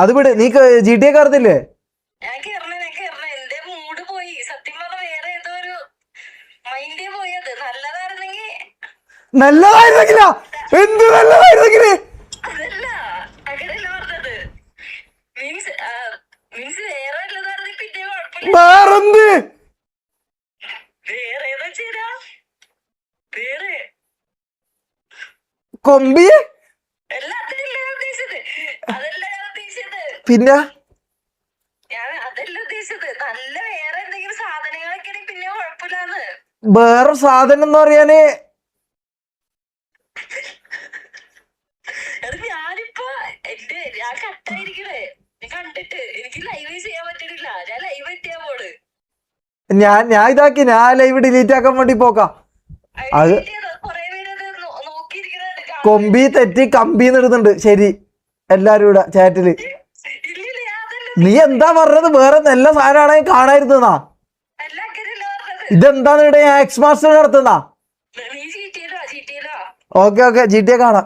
അത് വിട്. നീ GTA കയറത്തില്ലേ? എന്റെ മൂഡ് പോയി സത്യം പറഞ്ഞ. വേറെ ഏതോ ഒരു മൈൻഡേ പോയത്. നല്ലതായിരുന്നെങ്കിലാ? എന്ത് നല്ലതായിരുന്നെങ്കില്? അതല്ല അങ്ങനെയല്ല പറഞ്ഞത്. മീൻസ് വേറെ വല്ലതായിരുന്നെങ്കിൽ പിന്നെ കുഴപ്പമില്ല. വേറെന്ത്? വേറെ ഏതാ ചെയ്താ? വേറെ കൊമ്പി അതല്ല ഞാൻ ഉദ്ദേശിച്ചത്. പിന്നെ അതല്ല ഉദ്ദേശിച്ചത്. നല്ല വേറെ എന്തെങ്കിലും സാധനങ്ങളൊക്കെ ആണെങ്കിൽ പിന്നെ കുഴപ്പമില്ലാന്ന്. വേറെ സാധനം എന്ന് പറയാന് ഞാനിപ്പോ ഞാൻ കട്ടായിരിക്കണേ കണ്ടിട്ട്. എനിക്ക് ലൈവ് ചെയ്യാൻ പറ്റണില്ല. ഞാൻ ലൈവ് എത്തിയാ പോണ്. ഞാൻ ഇതാക്കി. ഞാൻ ലൈവ് ഡിലീറ്റ് ആക്കാൻ വേണ്ടി പോക്കാം. അത് കൊറേ പേര് നോക്കിയിരിക്കുന്നുണ്ട്. കൊമ്പി തെറ്റി കമ്പിന്ന് ഇടുന്നുണ്ട്. ശരി, എല്ലാരും ഇവിടെ ചാറ്റില്. നീ എന്താ പറഞ്ഞത്? വേറെ നല്ല സാധനമാണെങ്കിൽ കാണാതിരുന്നാ. ഇതെന്താണ് ഇവിടെ എക്സ് മാസ്റ്റർ നടത്തുന്ന? ഓക്കെ GTA കാണാം.